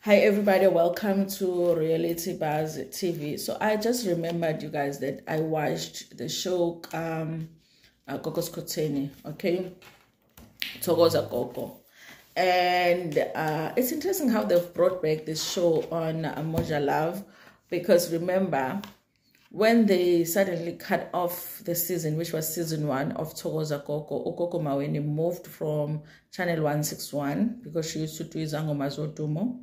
Hi everybody, welcome to Reality Buzz TV. So I just remembered, you guys, that I watched the show Gogo Skhotheni, okay? Thokoza Gogo. And it's interesting how they've brought back this show on Moja Love, because remember, when they suddenly cut off the season, which was season 1 of Thokoza Gogo, Gogo Maweni moved from channel 161 because she used to do Izangoma Zodumo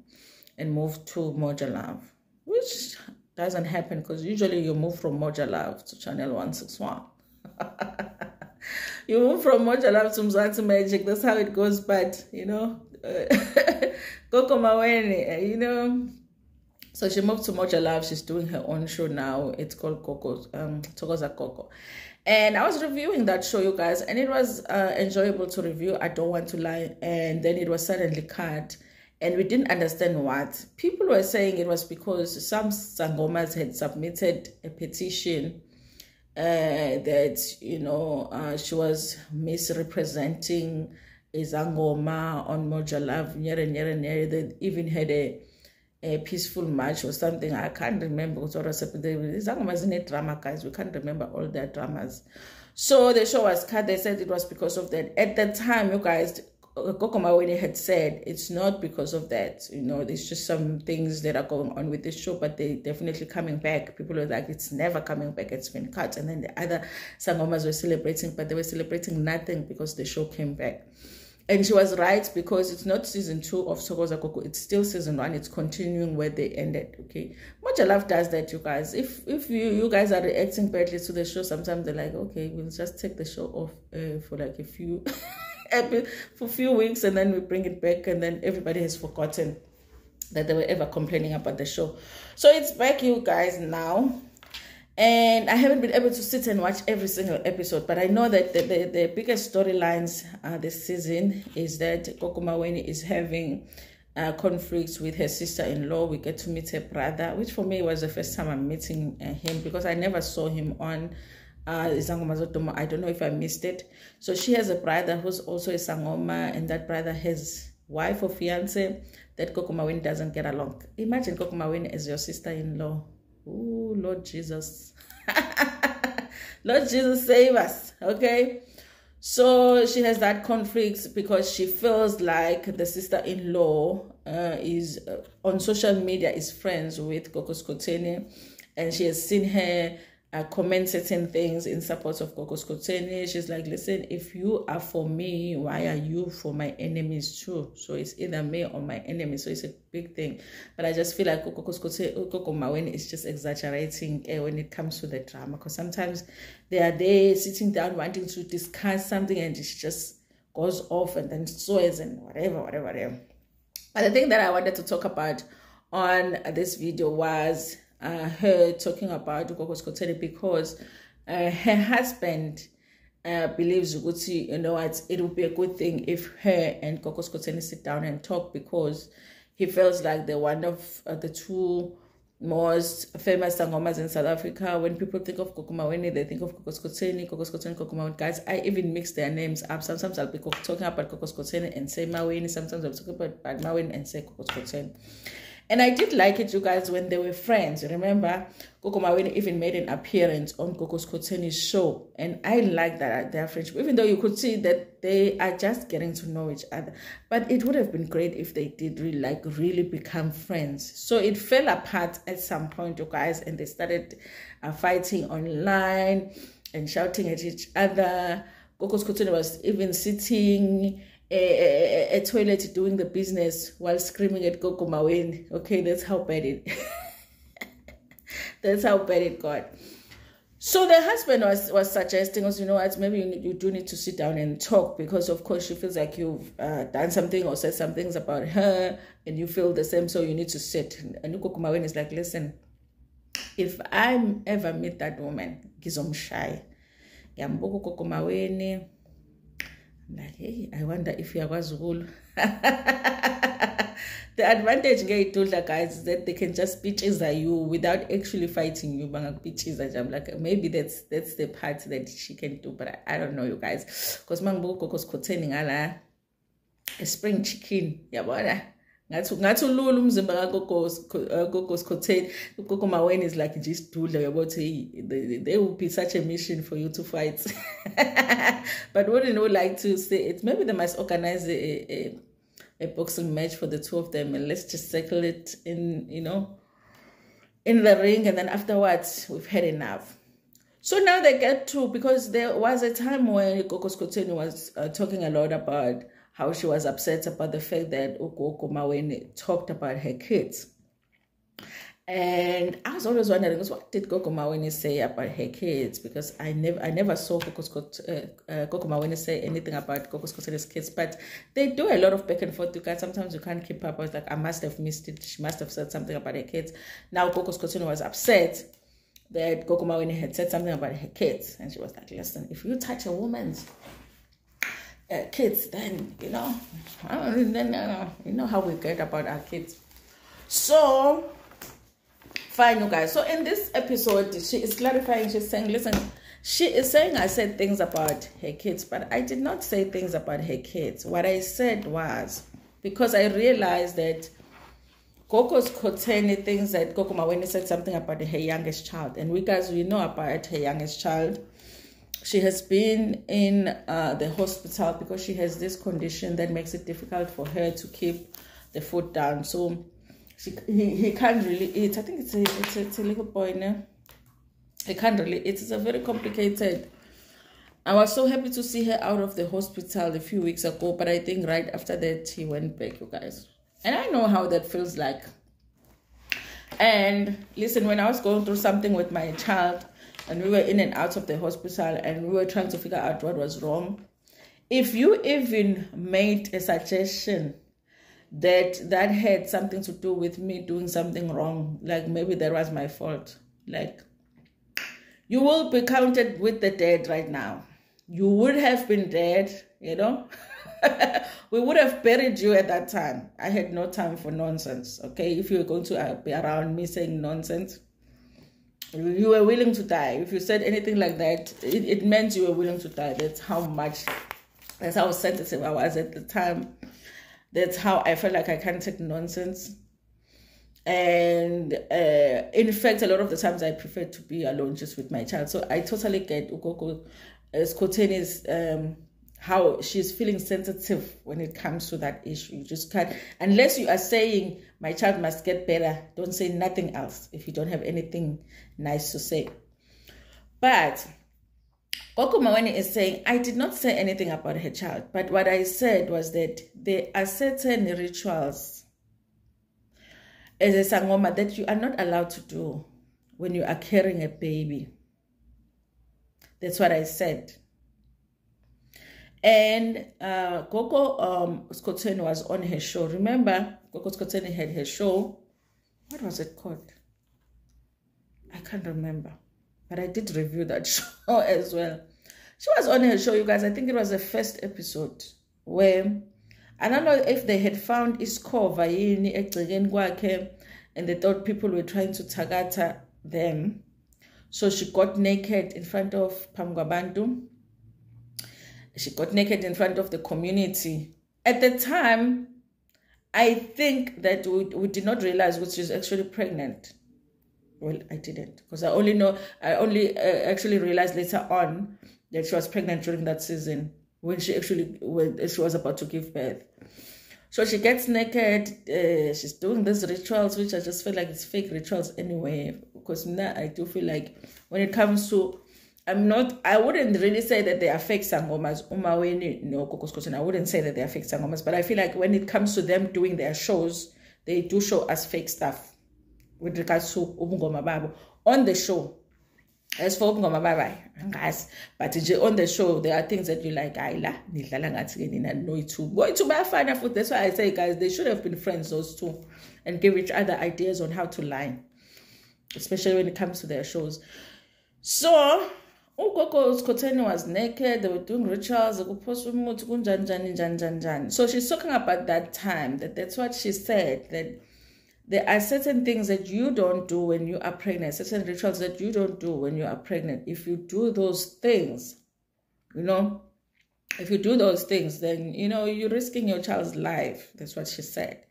and moved to Moja Love, which doesn't happen because usually you move from Moja Love to channel 161. You move from Moja Love to Mzansi Magic, that's how it goes. But you know, Gogo Maweni, you know, so she moved to Moja Love. She's doing her own show now. It's called Thokoza Gogo. And I was reviewing that show, you guys, and it was enjoyable to review. I don't want to lie. And then it was suddenly cut, and we didn't understand what. People were saying it was because some Sangomas had submitted a petition that, you know, she was misrepresenting Izangoma on Moja Love. They even had a peaceful march or something. I can't remember what was happening. Izangoma isn't a drama, guys. We can't remember all their dramas. So the show was cut. They said it was because of that. At the time, you guys, Gogo Maweni had said it's not because of that. You know, there's just some things that are going on with this show, but they definitely coming back. People were like, it's never coming back. It's been cut. And then the other Sangomas were celebrating, but they were celebrating nothing because the show came back. And she was right, because it's not season 2 of Thokoza Gogo. It's still season 1. It's continuing where they ended, okay? Moja Love does that, you guys. If you guys are reacting badly to the show, sometimes they're like, okay, we'll just take the show off for like a few for a few weeks, and then we bring it back, and then everybody has forgotten that they were ever complaining about the show. So it's back, you guys, now. And I haven't been able to sit and watch every single episode, but I know that the biggest storylines this season is that Gogo Maweni is having conflicts with her sister-in-law. We get to meet her brother, which for me was the first time I'm meeting him, because I never saw him on Izangoma Zodumo. I don't know if I missed it. So she has a brother who's also a Sangoma, and that brother has wife or fiance that Gogo Maweni doesn't get along. Imagine Gogo Maweni as your sister-in-law. Oh, Lord Jesus. Lord Jesus, save us, okay? So she has that conflict because she feels like the sister-in-law is on social media, is friends with Gogo Skhotheni, and she has seen her comment certain things in support of Gogo Skhotheni. She's like, listen, if you are for me, why are you for my enemies too? So it's either me or my enemy. So it's a big thing. But I just feel like Gogo Maweni is just exaggerating when it comes to the drama, because sometimes they are there sitting down wanting to discuss something, and it just goes off and then swears and whatever. But the thing that I wanted to talk about on this video was her talking about Gogo Skhotheni, because her husband believes, you know what, it would be a good thing if her and Gogo Skhotheni sit down and talk, because he feels like they're one of the two most famous Sangomas in South Africa. When people think of Gogo Maweni, they think of Gogo Skhotheni, Gogo Maweni. Guys, I even mix their names up. Sometimes I'll be talking about Gogo Skhotheni and say Maweni. Sometimes I'll talk about Maweni and say Gogo Skhotheni. And I did like it, you guys, when they were friends. Remember, Gogo Maweni even made an appearance on Gogo Skhotheni's show. And I like that, their friendship, even though you could see that they are just getting to know each other. But it would have been great if they did really become friends. So it fell apart at some point, you guys, and they started fighting online and shouting at each other. Gogo Skhotheni was even sitting a toilet doing the business while screaming at Gogo Maweni. Okay, that's how bad it that's how bad it got. So the husband was suggesting us, you know what, maybe you do need to sit down and talk, because of course she feels like you've done something or said some things about her, and you feel the same, so you need to sit. And Gogo Maweni is like, listen, if I ever meet that woman, gizomshaya. Yambuku Gogo Maweni. Like, hey, I wonder if you are Zulu. The advantage guys is that they can just pitches at you without actually fighting you. I'm like, maybe that's the part that she can do, but I don't know, you guys. Because Gogo Skhotheni a spring chicken, yabona. Ngathi ulula umzimba kaGogo Skhotheni. Gogo Maweni is like just dudla about there will be such a mission for you to fight. But wouldn't you like to say it? Maybe they must organize a boxing match for the two of them, and let's just settle it in, you know, in the ring, and then afterwards we've had enough. So now they get to, because there was a time when Gogo Skhotheni was talking a lot about how she was upset about the fact that Gogo Maweni talked about her kids. And I was always wondering, what did Gogo Maweni say about her kids? Because I never saw Gogo Maweni say anything about Gogo Skhotheni's kids, but they do a lot of back and forth. You guys, sometimes you can't keep up. I was like, I must have missed it. She must have said something about her kids. Now Gogo Skhotheni was upset that Gogo Maweni had said something about her kids, and she was like, listen, if you touch a woman's kids, then you know how we get about our kids. So fine, you guys. So in this episode, she is clarifying. She's saying, listen, she is saying I said things about her kids, but I did not say things about her kids. What I said was, because I realized that Gogo Skhotheni thinks that Gogo Maweni said something about her youngest child, and we know about her youngest child. She has been in the hospital because she has this condition that makes it difficult for her to keep the food down. So he can't really eat. I think it's a little boy now. He can't really eat. It's a very complicated. I was so happy to see her out of the hospital a few weeks ago, but I think right after that he went back, you guys. And I know how that feels like. And listen, when I was going through something with my child, and we were in and out of the hospital, and we were trying to figure out what was wrong, if you even made a suggestion that had something to do with me doing something wrong, like maybe that was my fault, like, you will be counted with the dead right now. You would have been dead, you know. We would have buried you at that time. I had no time for nonsense, okay? If you were going to be around me saying nonsense, you were willing to die. If you said anything like that, it meant you were willing to die. That's how sensitive I was at the time. That's how I felt like I can't take nonsense. And in fact, a lot of the times I prefer to be alone just with my child. So I totally get Gogo Skhotheni's how she's feeling sensitive when it comes to that issue. You just can't, unless you are saying my child must get better, don't say nothing else if you don't have anything nice to say. But Gogo Maweni is saying, I did not say anything about her child, but what I said was that there are certain rituals as a sangoma that you are not allowed to do when you are carrying a baby. That's what I said. And Gogo Skhotheni was on her show. Remember, Gogo Skhotheni had her show. What was it called? I can't remember. But I did review that show as well. She was on her show, you guys. I think it was the first episode where, I don't know if they had found Iskova and they thought people were trying to tagata them. So she got naked in front of Pamgwabantu. She got naked in front of the community. At the time, I think that we did not realize that she was actually pregnant. Well, I didn't, because I only actually realized later on that she was pregnant during that season when she was about to give birth. So she gets naked. She's doing these rituals, which I just feel like it's fake rituals anyway. Because now I do feel like when it comes to, I wouldn't really say that they are fake sangomas. Umaweni, no, Gogo Skhotheni, I wouldn't say that they are fake sangomas, but I feel like when it comes to them doing their shows, they do show us fake stuff with regards to Ubungoma Babo on the show. As for Ubungoma Baba, but on the show, there are things that you like, that's why I say, guys, they should have been friends, those two, and give each other ideas on how to lie, especially when it comes to their shows. So Gogo Skhotheni was naked. They were doing rituals. So she's talking about that time. That's what she said. That there are certain things that you don't do when you are pregnant. Certain rituals that you don't do when you are pregnant. If you do those things, if you do those things, then you're risking your child's life. That's what she said.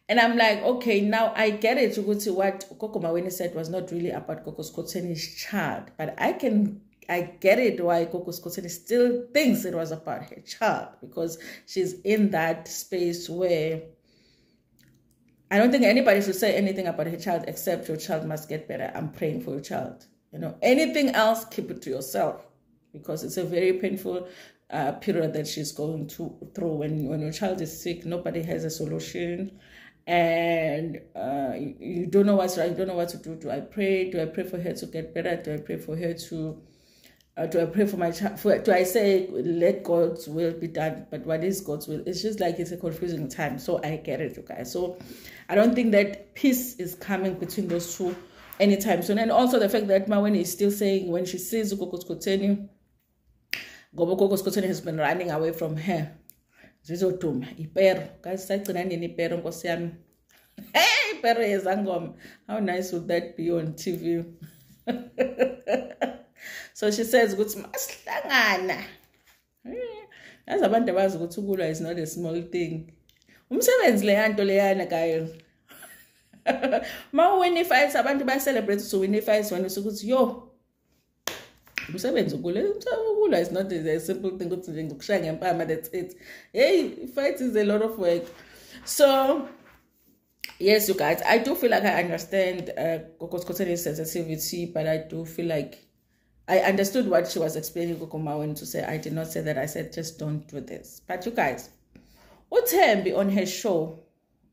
And I'm like, okay, now I get it. What Gogo Maweni said was not really about Gogo Skhotheni's child, but I get it why Gogo Skhotheni still thinks it was about her child, because she's in that space where I don't think anybody should say anything about her child except your child must get better. I'm praying for your child. Anything else, keep it to yourself, because it's a very painful period that she's going through. When your child is sick, nobody has a solution. And you don't know what's right, you don't know what to do. Do I pray for her to get better? Do I pray for her to do I pray for my child? Do I say let God's will be done? But what is God's will? It's just like it's a confusing time. So I get it, you guys. So I don't think that peace is coming between those two anytime soon. And also the fact that Maweni is still saying, when she sees Gogo Skhotheni, Gogo Skhotheni has been running away from her. Zizoduma ipero guys, sagcina nini ipero nkosi yami. Hey, ipero yezangoma, how nice would that be on TV? So she says ukuthi masihlangana. As abantu abazi ukuthi ukulwa is not a small thing. Umsebenzi leyanto leyana kayo. Ma win fights abantu ba celebrate so win fights when ukuthi yo umsebenzi ukulwa is not a simple thing ukuthi nje ngokushaya ngempama, that's it. Hey, fight is a lot of work. So yes, you guys, I do feel like I understand Gogo Skhotheni's sensitivity, but I do feel like I understood what she was explaining Gogo Maweni to say. I did not say that. I said just don't do this. But you guys, uThembi on her show,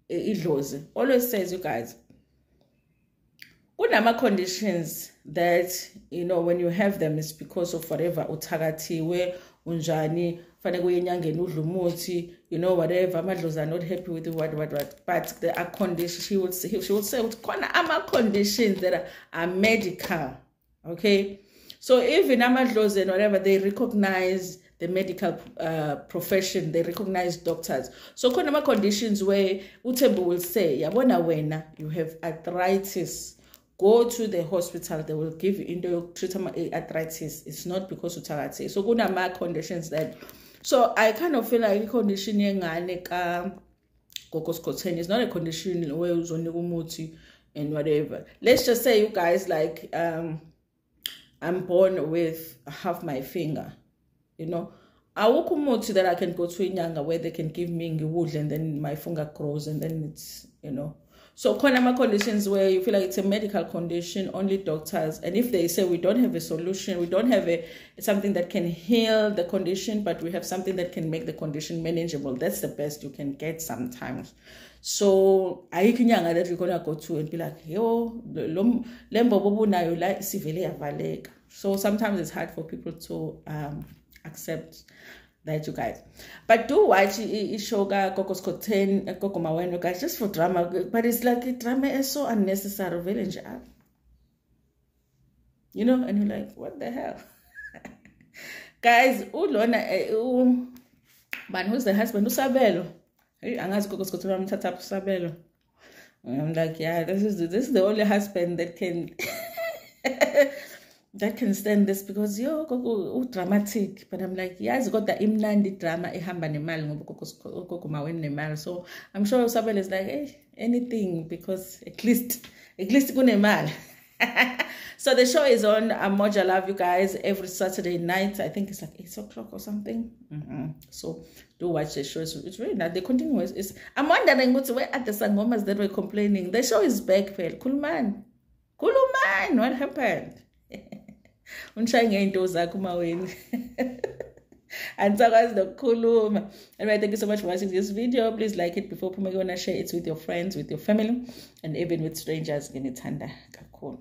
Idlozi, always says, you guys, kunama conditions that, when you have them, it's because of whatever, uthakathiwe, unjani, fanele uyenyangeni udla umuthi, whatever, amadlozi are not happy with what. But there are conditions, she would say, khona ama conditions that are medical, okay? So even amadlozi and whatever, they recognize the medical profession, they recognize doctors. So khona ama conditions where uThembi will say, yabona wena, you have arthritis. Go to the hospital, they will give you into treatment arthritis. It's not because of uthakathe. So kuna ma conditions that. So I kind of feel like condition yengane ka Gogo Skhotheni is not a condition where uzonika umuthi and whatever. Let's just say, you guys, like I'm born with half my finger, awukho umuthi that I can go to inyanga where they can give me ngiwudle and then my finger grows and then it's, So khona conditions where you feel like it's a medical condition, only doctors, and if they say we don't have a solution, we don't have something that can heal the condition, but we have something that can make the condition manageable, that's the best you can get sometimes. So ayikho inyanga that you're gonna go to and be like, yo, lembobo bunayo la sivele yavaleka. So sometimes it's hard for people to accept that, you guys. But do watch Ishoga, Gogo Skhotheni, Gogo Maweni, guys, just for drama. But it's like drama is so unnecessary, village. And you're like, what the hell? Guys, Ulona, man, who's the husband? Usabelo. Angazi Gogo Skhotheni mthatha Usabelo. I'm like, yeah, this is the only husband that can that can stand this, because Gogo dramatic. But I'm like, yeah, it's got the imnandi drama ehamba nemali ngoba Gogo Maweni nemali. So I'm sure Usabelo is like, hey, anything, because at least kunemali. So the show is on Moja Love, you guys, every Saturday night. I think it's like 8 o'clock or something. So do watch the show. It's really nice. The continuous. I'm wondering where at the sangomas that were complaining. The show is back, Phil. Kuluman, what happened? Unshaying into zakho Maweni. And Thokoza Gogo. Anyway, thank you so much for watching this video. Please like it before you want to share it with your friends, with your family, and even with strangers. Nginithanda kakhulu.